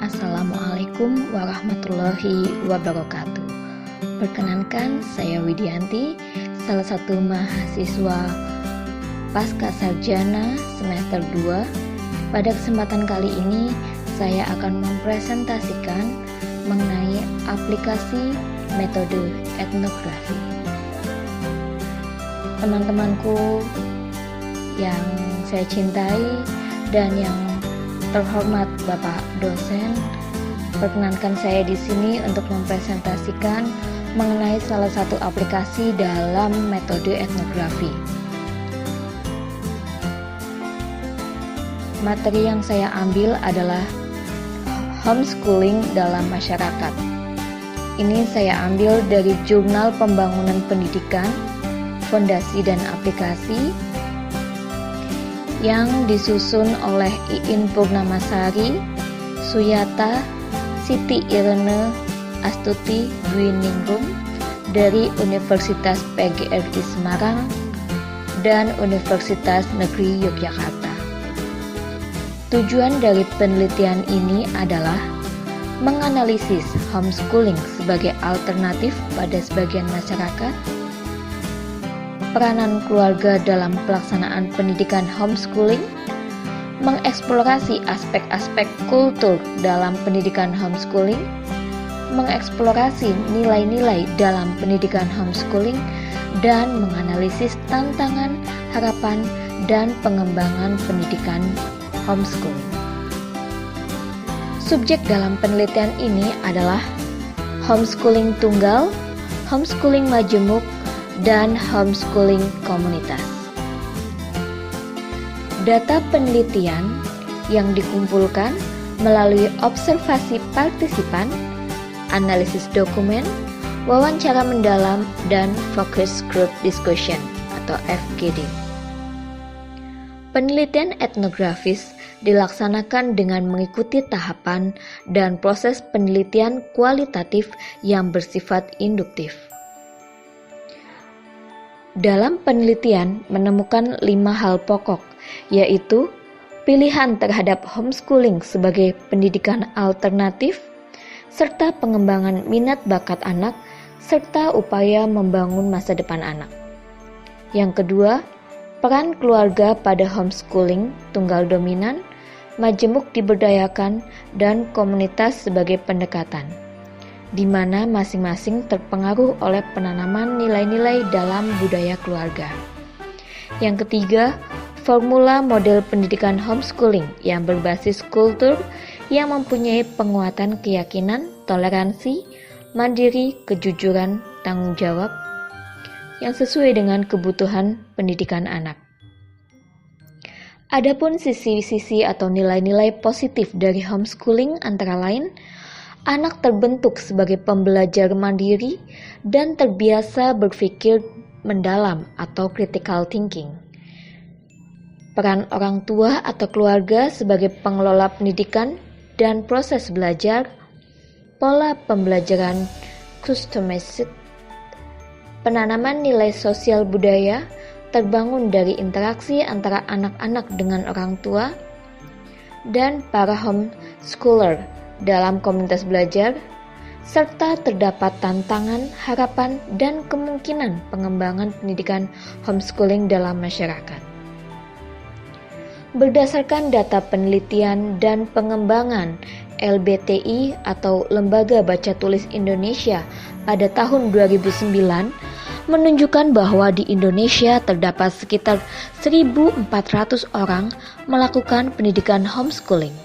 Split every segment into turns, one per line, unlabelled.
Assalamualaikum warahmatullahi wabarakatuh. Perkenankan, saya Widianti, salah satu mahasiswa Pasca Sarjana semester 2. Pada kesempatan kali ini, saya akan mempresentasikan mengenai aplikasi metode etnografi. Teman-temanku yang saya cintai dan yang terhormat Bapak dosen, perkenankan saya di sini untuk mempresentasikan mengenai salah satu aplikasi dalam metode etnografi. Materi yang saya ambil adalah homeschooling dalam masyarakat. Ini saya ambil dari Jurnal Pembangunan Pendidikan, Fondasi dan Aplikasi yang disusun oleh Iin Purnamasari, Suyata, Siti Irene Astuti Dwiningrum dari Universitas PGRI Semarang dan Universitas Negeri Yogyakarta. Tujuan dari penelitian ini adalah menganalisis homeschooling sebagai alternatif pada sebagian masyarakat, peranan keluarga dalam pelaksanaan pendidikan homeschooling, mengeksplorasi aspek-aspek kultur dalam pendidikan homeschooling, mengeksplorasi nilai-nilai dalam pendidikan homeschooling, dan menganalisis tantangan, harapan, dan pengembangan pendidikan homeschooling. Subjek dalam penelitian ini adalah homeschooling tunggal, homeschooling majemuk, dan homeschooling komunitas. Data penelitian yang dikumpulkan melalui observasi partisipan, analisis dokumen, wawancara mendalam, dan focus group discussion atau FGD. Penelitian etnografis dilaksanakan dengan mengikuti tahapan dan proses penelitian kualitatif yang bersifat induktif. Dalam penelitian menemukan 5 hal pokok, yaitu pilihan terhadap homeschooling sebagai pendidikan alternatif, serta pengembangan minat bakat anak, serta upaya membangun masa depan anak. Yang kedua, peran keluarga pada homeschooling tunggal dominan, majemuk diberdayakan, dan komunitas sebagai pendekatan, di mana masing-masing terpengaruh oleh penanaman nilai-nilai dalam budaya keluarga. Yang ketiga, formula model pendidikan homeschooling yang berbasis kultur yang mempunyai penguatan keyakinan, toleransi, mandiri, kejujuran, tanggung jawab, yang sesuai dengan kebutuhan pendidikan anak. Adapun sisi-sisi atau nilai-nilai positif dari homeschooling antara lain, anak terbentuk sebagai pembelajar mandiri dan terbiasa berpikir mendalam atau critical thinking. Peran orang tua atau keluarga sebagai pengelola pendidikan dan proses belajar, pola pembelajaran customized, penanaman nilai sosial budaya terbangun dari interaksi antara anak-anak dengan orang tua dan para homeschooler dalam komunitas belajar, serta terdapat tantangan, harapan, dan kemungkinan pengembangan pendidikan homeschooling dalam masyarakat. Berdasarkan data penelitian dan pengembangan LBTI atau Lembaga Baca Tulis Indonesia pada tahun 2009 menunjukkan bahwa di Indonesia terdapat sekitar 1.400 orang melakukan pendidikan homeschooling.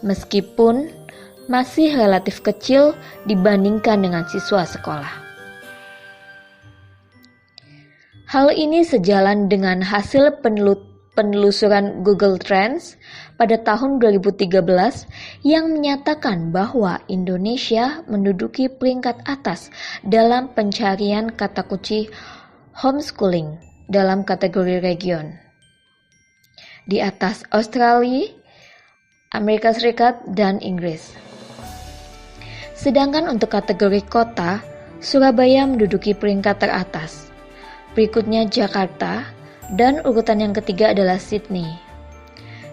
Meskipun masih relatif kecil dibandingkan dengan siswa sekolah. Hal ini sejalan dengan hasil penelusuran Google Trends pada tahun 2013 yang menyatakan bahwa Indonesia menduduki peringkat atas dalam pencarian kata kunci homeschooling dalam kategori region, di atas Australia, Amerika Serikat, dan Inggris. Sedangkan untuk kategori kota, Surabaya menduduki peringkat teratas. Berikutnya Jakarta, dan urutan yang ketiga adalah Sydney.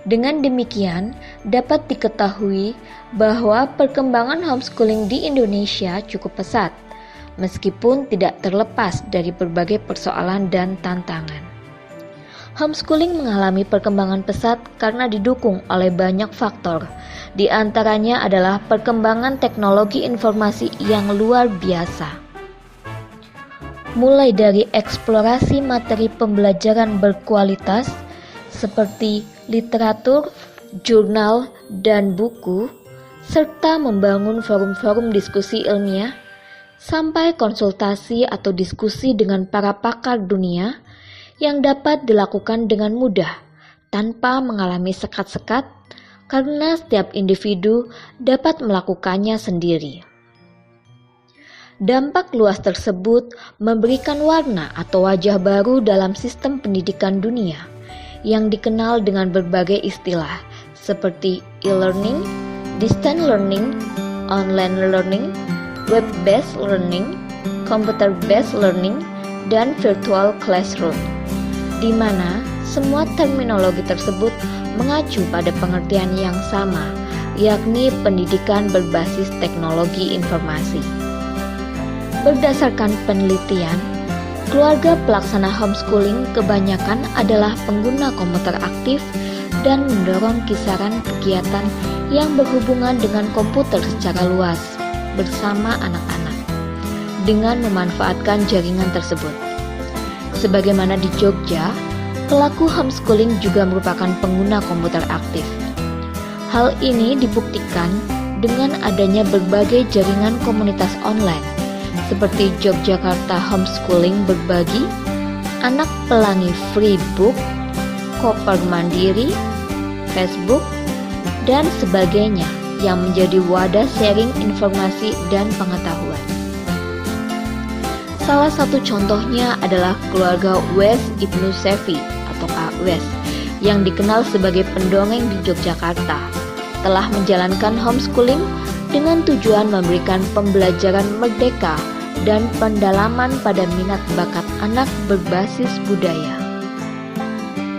Dengan demikian, dapat diketahui bahwa perkembangan homeschooling di Indonesia cukup pesat, meskipun tidak terlepas dari berbagai persoalan dan tantangan. Homeschooling mengalami perkembangan pesat karena didukung oleh banyak faktor. Di antaranya adalah perkembangan teknologi informasi yang luar biasa. Mulai dari eksplorasi materi pembelajaran berkualitas seperti literatur, jurnal, dan buku, serta membangun forum-forum diskusi ilmiah, sampai konsultasi atau diskusi dengan para pakar dunia yang dapat dilakukan dengan mudah tanpa mengalami sekat-sekat karena setiap individu dapat melakukannya sendiri. Dampak luas tersebut memberikan warna atau wajah baru dalam sistem pendidikan dunia yang dikenal dengan berbagai istilah seperti e-learning, distance learning, online learning, web-based learning, computer-based learning, dan virtual classroom, di mana semua terminologi tersebut mengacu pada pengertian yang sama, yakni pendidikan berbasis teknologi informasi. Berdasarkan penelitian, keluarga pelaksana homeschooling kebanyakan adalah pengguna komputer aktif dan mendorong kisaran kegiatan yang berhubungan dengan komputer secara luas bersama anak-anak dengan memanfaatkan jaringan tersebut. Sebagaimana di Jogja, pelaku homeschooling juga merupakan pengguna komputer aktif. Hal ini dibuktikan dengan adanya berbagai jaringan komunitas online seperti Yogyakarta Homeschooling Berbagi, Anak Pelangi Free Book, Koper Mandiri, Facebook, dan sebagainya yang menjadi wadah sharing informasi dan pengetahuan. Salah satu contohnya adalah keluarga Wes Ibnu Sefi atau Kak Wes yang dikenal sebagai pendongeng di Yogyakarta telah menjalankan homeschooling dengan tujuan memberikan pembelajaran merdeka dan pendalaman pada minat bakat anak berbasis budaya.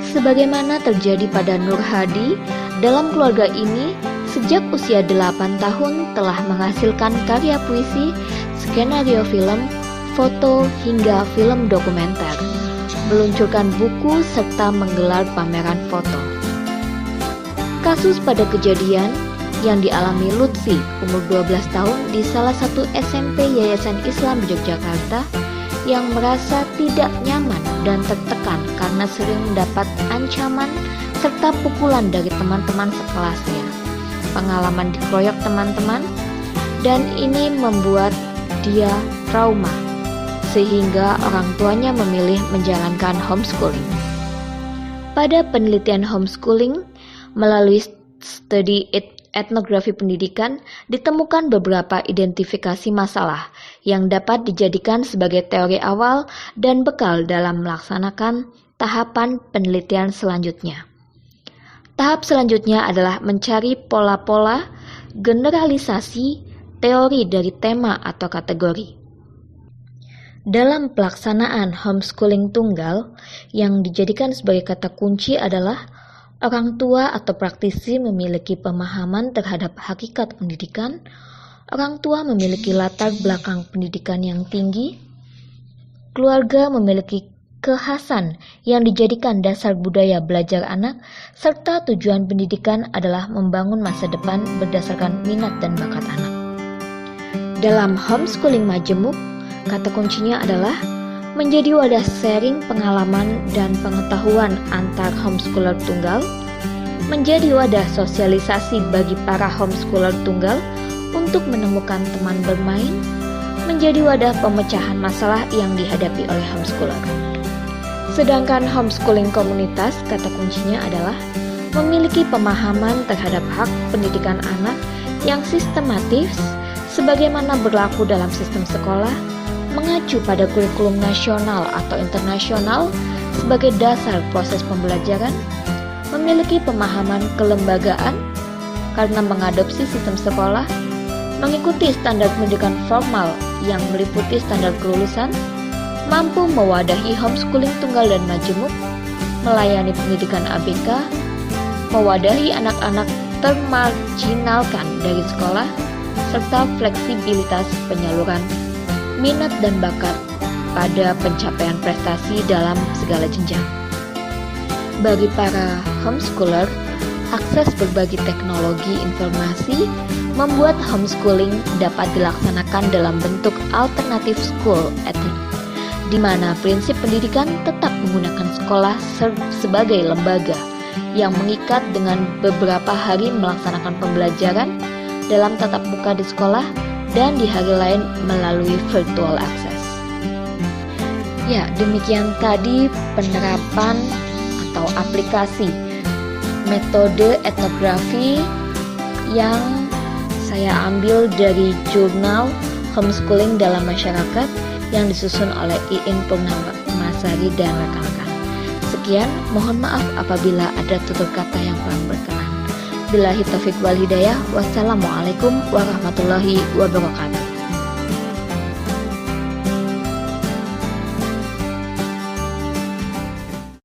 Sebagaimana terjadi pada Nur Hadi, dalam keluarga ini sejak usia 8 tahun telah menghasilkan karya puisi, skenario film, foto, hingga film dokumenter, meluncurkan buku, serta menggelar pameran foto. Kasus pada kejadian yang dialami Lutfi umur 12 tahun di salah satu SMP Yayasan Islam di Yogyakarta yang merasa tidak nyaman dan tertekan karena sering mendapat ancaman serta pukulan dari teman-teman sekelasnya, pengalaman dikeroyok teman-teman, dan ini membuat dia trauma sehingga orang tuanya memilih menjalankan homeschooling. Pada penelitian homeschooling melalui studi etnografi pendidikan, ditemukan beberapa identifikasi masalah yang dapat dijadikan sebagai teori awal dan bekal dalam melaksanakan tahapan penelitian selanjutnya. Tahap selanjutnya adalah mencari pola-pola generalisasi teori dari tema atau kategori. Dalam pelaksanaan homeschooling tunggal, yang dijadikan sebagai kata kunci adalah orang tua atau praktisi memiliki pemahaman terhadap hakikat pendidikan, orang tua memiliki latar belakang pendidikan yang tinggi, keluarga memiliki kekhasan yang dijadikan dasar budaya belajar anak, serta tujuan pendidikan adalah membangun masa depan berdasarkan minat dan bakat anak. Dalam homeschooling majemuk, kata kuncinya adalah menjadi wadah sharing pengalaman dan pengetahuan antar homeschooler tunggal, menjadi wadah sosialisasi bagi para homeschooler tunggal untuk menemukan teman bermain, menjadi wadah pemecahan masalah yang dihadapi oleh homeschooler. Sedangkan homeschooling komunitas, kata kuncinya adalah memiliki pemahaman terhadap hak pendidikan anak yang sistematis sebagaimana berlaku dalam sistem sekolah, mengacu pada kurikulum nasional atau internasional sebagai dasar proses pembelajaran, memiliki pemahaman kelembagaan karena mengadopsi sistem sekolah, mengikuti standar pendidikan formal yang meliputi standar kelulusan, mampu mewadahi homeschooling tunggal dan majemuk, melayani pendidikan ABK, mewadahi anak-anak termarginalkan dari sekolah, serta fleksibilitas penyaluran minat dan bakat pada pencapaian prestasi dalam segala jenjang. Bagi para homeschooler, akses berbagi teknologi informasi membuat homeschooling dapat dilaksanakan dalam bentuk alternatif school ethic, di mana prinsip pendidikan tetap menggunakan sekolah sebagai lembaga yang mengikat dengan beberapa hari melaksanakan pembelajaran dalam tatap muka di sekolah dan di hari lain melalui virtual access. Ya, demikian tadi penerapan atau aplikasi metode etnografi yang saya ambil dari jurnal Homeschooling dalam Masyarakat yang disusun oleh Iin Purnamasari dan rekan-rekan. Sekian, mohon maaf apabila ada tutur kata yang kurang berkenan. Billahi taufiq wal hidayah. Wassalamualaikum warahmatullahi wabarakatuh.